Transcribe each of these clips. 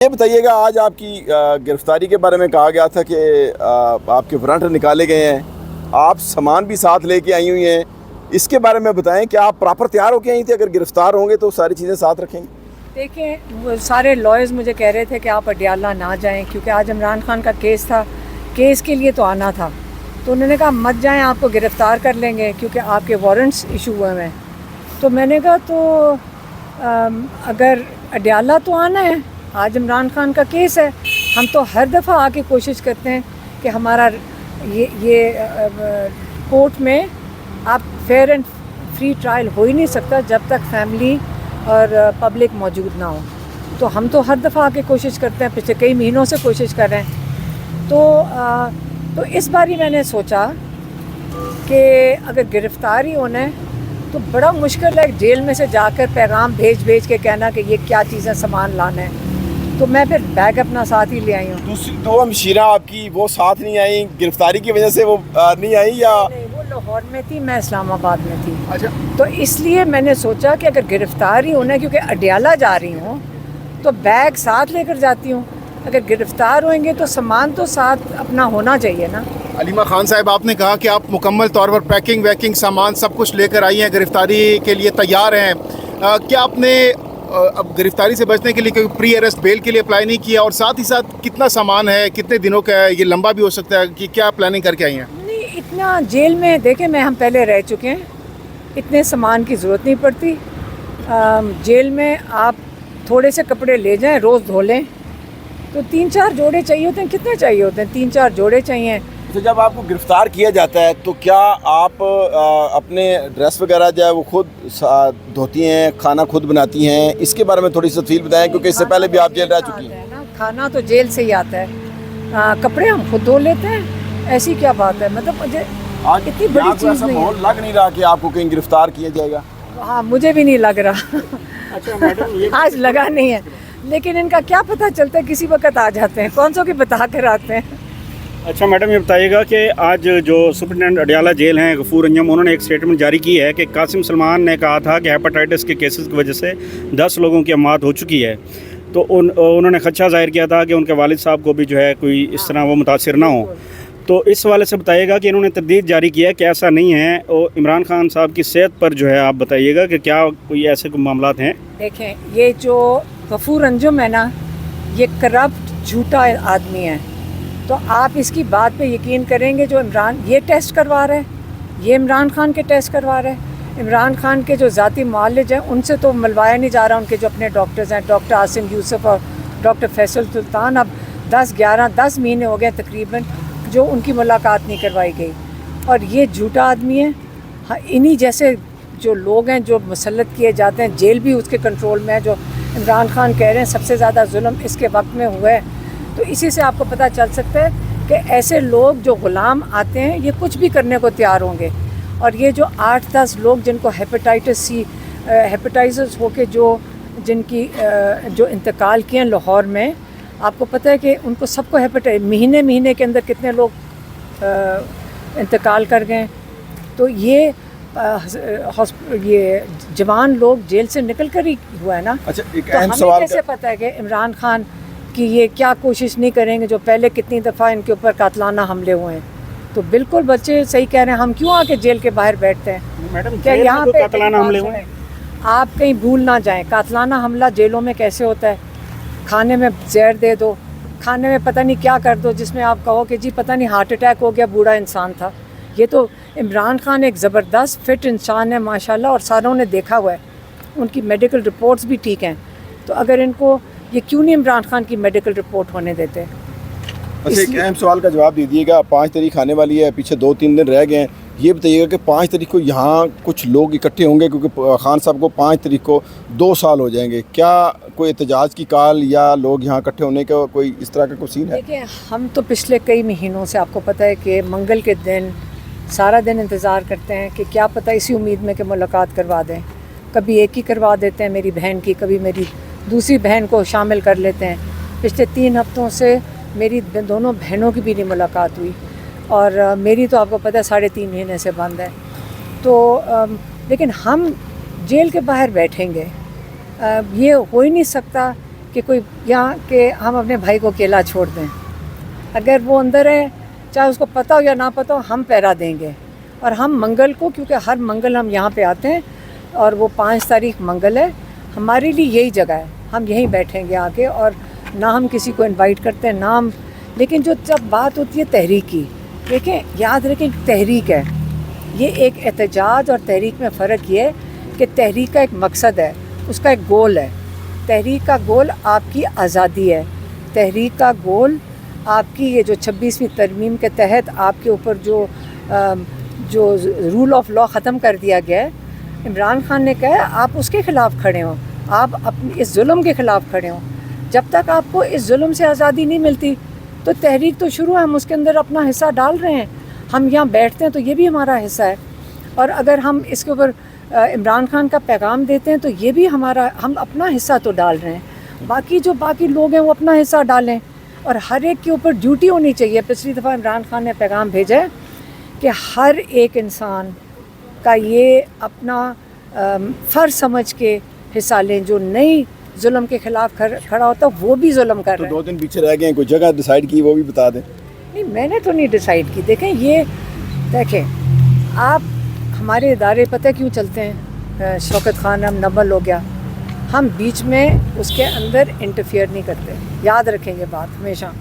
ये बताइएगा, आज आपकी गिरफ्तारी के बारे में कहा गया था कि आपके वारंट निकाले गए हैं, आप सामान भी साथ लेके आई हुई हैं, इसके बारे में बताएं। क्या आप प्रॉपर तैयार होके आई थी? अगर गिरफ्तार होंगे तो सारी चीज़ें साथ रखेंगे? देखिए, वो सारे लॉयर्स मुझे कह रहे थे कि आप अडियाला ना जाएं क्योंकि आज इमरान खान का केस था, केस के लिए तो आना था। तो उन्होंने कहा मत जाएं, आपको गिरफ़्तार कर लेंगे क्योंकि आपके वारंट्स इशू हुए हैं। तो मैंने कहा तो अगर अडियाला तो आना है, आज इमरान खान का केस है, हम तो हर दफ़ा आके कोशिश करते हैं कि हमारा ये कोर्ट में आप फेयर एंड फ्री ट्रायल हो ही नहीं सकता जब तक फैमिली और पब्लिक मौजूद ना हो। तो हम तो हर दफ़ा आके कोशिश करते हैं, पिछले कई महीनों से कोशिश कर रहे हैं। तो इस बार ही मैंने सोचा कि अगर गिरफ़्तार ही होना है तो बड़ा मुश्किल है जेल में से जाकर पैगाम भेज के कहना कि ये क्या चीज़ें सामान लाना है। तो मैं फिर बैग अपना साथ ही ले आई हूँ। दूसरी दो हमशीरा आपकी वो साथ नहीं आई, गिरफ्तारी की वजह से वो नहीं आई या? नहीं, वो लाहौर में थी, मैं इस्लामाबाद में थी। अच्छा। तो इसलिए मैंने सोचा कि अगर गिरफ़्तार ही होना है, क्योंकि अडियाला जा रही हूँ तो बैग साथ लेकर जाती हूँ। अगर गिरफ़्तार होंगे तो सामान तो साथ अपना होना चाहिए ना। अलीमा खान साहब, आपने कहा कि आप मुकम्मल तौर पर पैकिंग वैकिंग सामान सब कुछ लेकर आई हैं, गिरफ्तारी के लिए तैयार हैं। क्या आपने अब गिरफ्तारी से बचने के लिए कोई प्री अरेस्ट बेल के लिए अप्लाई नहीं किया? और साथ ही साथ कितना सामान है, कितने दिनों का है, ये लंबा भी हो सकता है, कि क्या प्लानिंग करके आई हैं? नहीं, इतना जेल में देखें मैं हम पहले रह चुके हैं, इतने सामान की ज़रूरत नहीं पड़ती। जेल में आप थोड़े से कपड़े ले जाएं, रोज़ धो लें, तो 3-4 जोड़े चाहिए होते हैं। कितने चाहिए होते हैं? 3-4 जोड़े चाहिए। तो जब आपको गिरफ्तार किया जाता है तो क्या आप अपने ड्रेस वगैरह जो है वो खुद धोती हैं, खाना खुद बनाती हैं? इसके बारे में थोड़ी सी तफसील बताएं, क्योंकि इससे पहले भी आप जेल रह चुकी हैं। खाना तो जेल से ही आता है, कपड़े हम खुद धो लेते हैं। ऐसी क्या बात है? मतलब मुझे आज इतनी बड़ी चीज़ नहीं है। लग नहीं रहा कि आपको कहीं गिरफ्तार किया जाएगा? हाँ, मुझे भी नहीं लग रहा। अच्छा मैडम, आज लगा नहीं है, लेकिन इनका क्या पता चलता है, किसी वक्त आ जाते हैं, कौन सौ की बता कर आते हैं। अच्छा मैडम, ये बताइएगा कि आज जो सुपरिटेंडेंट अडियाला जेल हैं गफूर अंजम, उन्होंने एक स्टेटमेंट जारी की है कि कासिम सलमान ने कहा था कि हेपेटाइटिस के केसेस की वजह से 10 लोगों की मौत हो चुकी है। तो उन्होंने खदशा जाहिर किया था कि उनके वालिद साहब को भी जो है कोई इस तरह वो मुतासिर ना हो। तो इस वाले से बताइएगा कि इन्होंने तरदीद जारी किया है कि ऐसा नहीं है, और इमरान खान साहब की सेहत पर जो है आप बताइएगा कि क्या कोई ऐसे कोई मामलात हैं? देखें, ये जो गफूर अंजुम है ना, ये करप्ट झूठा आदमी है। तो आप इसकी बात पे यकीन करेंगे? जो इमरान ये टेस्ट करवा रहा है, ये इमरान खान के टेस्ट करवा रहा है। इमरान खान के जो ज़ाती मुआलिज हैं उनसे तो मिलवाया नहीं जा रहा। उनके जो अपने डॉक्टर्स हैं, डॉक्टर आसिम यूसुफ और डॉक्टर फैसल सुल्तान, अब 10 महीने हो गए तकरीबन जो उनकी मुलाकात नहीं करवाई गई। और ये झूठा आदमी है। हाँ, इन्हीं जैसे जो लोग हैं जो मुसल्लत किए जाते हैं, जेल भी उसके कंट्रोल में है। जो इमरान खान कह रहे हैं सबसे ज़्यादा जुल्म इसके वक्त में हुआ है, तो इसी से आपको पता चल सकता है कि ऐसे लोग जो ग़ुलाम आते हैं ये कुछ भी करने को तैयार होंगे। और ये जो 8-10 लोग जिनको हेपेटाइटिस होके जिनकी जो इंतकाल किए हैं लाहौर में, आपको पता है कि उनको सबको हेपेटाइटिस महीने के अंदर कितने लोग इंतकाल कर गए। तो ये जवान लोग जेल से निकल कर ही हुआ है ना। अच्छा, एक तो अहम हमें सवाल कैसे पता है कि इमरान खान कि ये क्या कोशिश नहीं करेंगे जो पहले कितनी दफ़ा इनके ऊपर कातलाना हमले हुए हैं? तो बिल्कुल बच्चे सही कह रहे हैं, हम क्यों आके जेल के बाहर बैठते हैं? मैडम, क्या यहाँ पे कातलाना हमले हुए हैं? आप कहीं भूल ना जाएं, कातलाना हमला जेलों में कैसे होता है? खाने में जहर दे दो, खाने में पता नहीं क्या कर दो, जिसमें आप कहो कि जी पता नहीं हार्ट अटैक हो गया, बूढ़ा इंसान था। ये तो इमरान खान एक ज़बरदस्त फिट इंसान है माशाल्लाह, और सारों ने देखा हुआ है, उनकी मेडिकल रिपोर्ट्स भी ठीक हैं। तो अगर इनको ये क्यों नहीं इमरान खान की मेडिकल रिपोर्ट होने देते? अच्छा, एक अहम सवाल का जवाब दीजिएगा। 5 तारीख आने वाली है, पीछे 2-3 दिन रह गए हैं। ये बताइएगा कि 5 तारीख को यहाँ कुछ लोग इकट्ठे होंगे, क्योंकि खान साहब को 5 तारीख को 2 साल हो जाएंगे। क्या कोई एहतजाज की कॉल या लोग यहाँ इकट्ठे होने का कोई इस तरह का कोई सीन है? देखिए, हम तो पिछले कई महीनों से आपको पता है कि मंगल के दिन सारा दिन इंतज़ार करते हैं कि क्या पता इसी उम्मीद में कि मुलाकात करवा दें। कभी एक ही करवा देते हैं मेरी बहन की, कभी मेरी दूसरी बहन को शामिल कर लेते हैं। पिछले 3 हफ्तों से मेरी दोनों बहनों की भी नहीं मुलाकात हुई, और मेरी तो आपको पता है 3.5 महीने से बंद है। तो लेकिन हम जेल के बाहर बैठेंगे, ये हो ही नहीं सकता कि कोई यहाँ के हम अपने भाई को अकेला छोड़ दें। अगर वो अंदर है, चाहे उसको पता हो या ना पता हो, हम पहरा देंगे। और हम मंगल को, क्योंकि हर मंगल हम यहाँ पे आते हैं और वो 5 तारीख मंगल है, हमारे लिए यही जगह है, हम यहीं बैठेंगे आके। और ना हम किसी को इनवाइट करते हैं ना हम, लेकिन जो जब बात होती है तहरीक की, देखें याद रखें तहरीक है, ये एक एहतजाज और तहरीक में फ़र्क ये है कि तहरीक का एक मकसद है, उसका एक गोल है। तहरीक का गोल आपकी आज़ादी है, तहरीक का गोल आपकी ये जो 26वीं तरमीम के तहत आपके ऊपर जो रूल ऑफ लॉ ख़त्म कर दिया गया है, इमरान खान ने कहा आप उसके ख़िलाफ़ खड़े हों, आप अपनी इस जुल्म के ख़िलाफ़ खड़े हों। जब तक आपको इस जुल्म से आज़ादी नहीं मिलती तो तहरीक तो शुरू है, हम उसके अंदर अपना हिस्सा डाल रहे हैं। हम यहाँ बैठते हैं तो ये भी हमारा हिस्सा है, और अगर हम इसके ऊपर इमरान खान का पैगाम देते हैं तो ये भी हम अपना हिस्सा तो डाल रहे हैं। बाकी जो बाकी लोग हैं वो अपना हिस्सा डालें, और हर एक के ऊपर ड्यूटी होनी चाहिए। पिछली दफ़ा इमरान खान ने पैगाम भेजा है कि हर एक इंसान का ये अपना फ़र्ज़ समझ के हिस्सा लें, जो नई जुल्म के ख़िलाफ़ खड़ा होता है वो भी जुल्म कर तो रहे हैं। 2 दिन पीछे रह गए हैं, कोई जगह डिसाइड की वो भी बता दें। नहीं, मैंने तो नहीं डिसाइड की। देखें आप, हमारे इदारे पता है क्यों चलते हैं? शौकत खान हम नबल हो गया, हम बीच में उसके अंदर इंटरफियर नहीं करते, याद रखें ये बात हमेशा।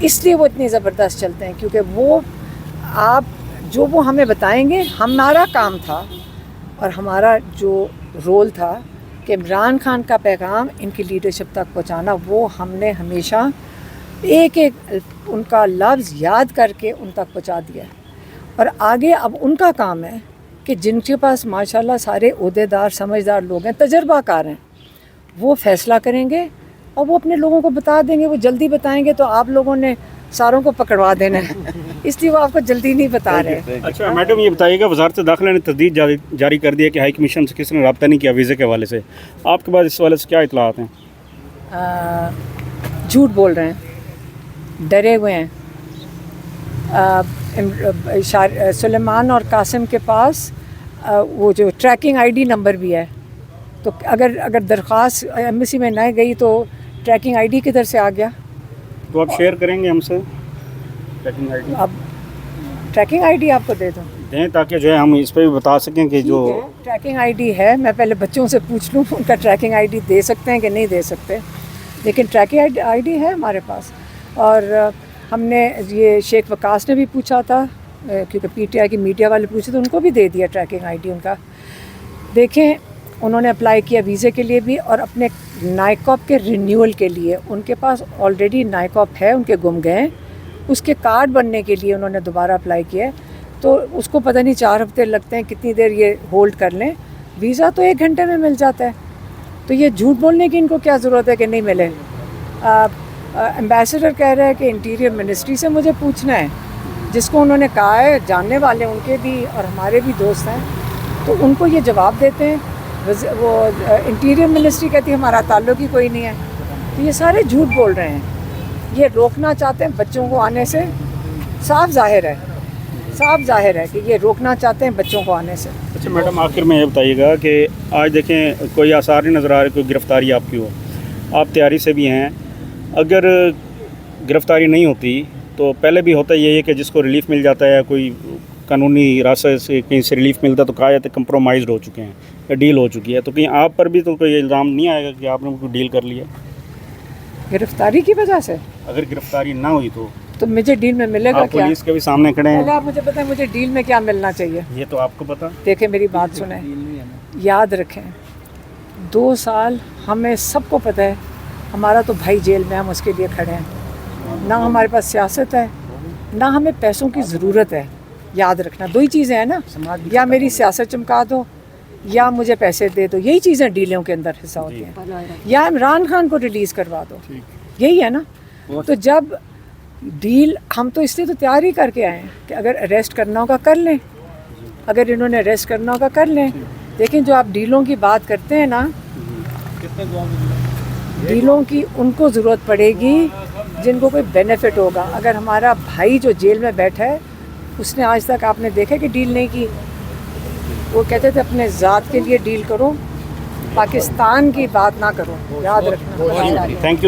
इसलिए वो इतने ज़बरदस्त चलते हैं क्योंकि वो वो हमें बताएंगे। हमारा काम था और हमारा जो रोल था कि इमरान खान का पैगाम इनकी लीडरशिप तक पहुंचाना, वो हमने हमेशा एक एक उनका लफ्ज़ याद करके उन तक पहुंचा दिया। और आगे अब उनका काम है कि जिनके पास माशाल्लाह सारे ओहदेदार समझदार लोग हैं, तजर्बाकार हैं, वो फ़ैसला करेंगे और वो अपने लोगों को बता देंगे। वो जल्दी बताएंगे तो आप लोगों ने सारों को पकड़वा देना है, इसलिए वो आपको जल्दी नहीं बता रहे। अच्छा मैडम, ये बताइएगा, वज़ारत दाखिला ने तस्दीक जारी कर दिया कि हाई कमीशन से किसी ने रब्ता नहीं किया वीज़े के हवाले से। आपके पास इस हवाले से क्या इतलात हैं? झूठ बोल रहे हैं, डरे हुए हैं। सुलेमान और कासिम के पास वो जो ट्रैकिंग आईडी नंबर भी है, तो अगर दरख्वास्त एम्बेसी में नहीं गई तो ट्रैकिंग आईडी किधर से आ गया? तो आप शेयर करेंगे हमसे ट्रैकिंग आईडी? अब ट्रैकिंग आईडी आपको दे दूँ? दें ताकि जो है हम इस पर भी बता सकें कि जो ट्रैकिंग आईडी है। मैं पहले बच्चों से पूछ लूँ उनका ट्रैकिंग आईडी दे सकते हैं कि नहीं दे सकते, लेकिन ट्रैकिंग आईडी है हमारे पास। और हमने ये शेख वकास ने भी पूछा था, क्योंकि पीटीआई की मीडिया वाले पूछे तो उनको भी दे दिया ट्रैकिंग आईडी उनका। देखें, उन्होंने अप्लाई किया वीज़े के लिए भी और अपने नाइकॉप के रिन्यूअल के लिए। उनके पास ऑलरेडी नाइकॉप है, उनके गुम गए, उसके कार्ड बनने के लिए उन्होंने दोबारा अप्लाई किया है। तो उसको पता नहीं 4 हफ्ते लगते हैं, कितनी देर ये होल्ड कर लें। वीज़ा तो 1 घंटे में मिल जाता है, तो ये झूठ बोलने की इनको क्या ज़रूरत है कि नहीं मिले। एम्बेसडर कह रहे हैं कि इंटीरियर मिनिस्ट्री से मुझे पूछना है, जिसको उन्होंने कहा है, जानने वाले उनके भी और हमारे भी दोस्त हैं, तो उनको ये जवाब देते हैं। वो इंटीरियर मिनिस्ट्री कहती है हमारा ताल्लुक ही कोई नहीं है। तो ये सारे झूठ बोल रहे हैं, ये रोकना चाहते हैं बच्चों को आने से। साफ जाहिर है कि ये रोकना चाहते हैं बच्चों को आने से। अच्छा मैडम, आखिर में ये बताइएगा कि आज देखें कोई आसार नहीं नज़र आ रहे कोई गिरफ़्तारी आपकी हो, आप तैयारी से भी हैं। अगर गिरफ़्तारी नहीं होती तो पहले भी होता यही है कि जिसको रिलीफ़ मिल जाता है, कोई कानूनी रास्ते से कहीं से रिलीफ़ मिलता तो कहा जाता है कंप्रोमाइज़ हो चुके हैं या डील हो चुकी है। तो कहीं आप पर भी तो कोई इल्ज़ाम नहीं आएगा कि आपने कोई डील कर लिया गिरफ्तारी की वजह से? अगर गिरफ़्तारी ना हुई तो मुझे डील में मिलेगा क्या? पुलिस के भी सामने खड़े पहले हैं, आप मुझे पता है मुझे डील में क्या मिलना चाहिए। ये तो आपको पता। देखें मेरी बात सुने, याद रखें 2 साल हमें सबको पता है, हमारा तो भाई जेल में, हम उसके लिए खड़े हैं। ना हमारे पास सियासत है, ना हमें पैसों की ज़रूरत है। याद रखना 2 ही चीज़ें हैं ना, या मेरी सियासत चमका दो या मुझे पैसे दे दो, यही चीज़ें डीलों के अंदर हिस्सा होती हैं। या इमरान खान को रिलीज़ करवा दो, यही है ना। तो जब डील, हम तो इसलिए तो तैयार ही करके आए हैं कि अगर अरेस्ट करना होगा कर लें, अगर इन्होंने अरेस्ट करना होगा कर लें। लेकिन जो आप डीलों की बात करते हैं ना, डीलों की उनको ज़रूरत पड़ेगी जिनको कोई बेनिफिट होगा। अगर हमारा भाई जो जेल में बैठा है, उसने आज तक आपने देखा कि डील नहीं की। वो कहते थे अपने ज़ात के लिए डील करो, पाकिस्तान की बात ना करो, याद रखना। Thank you.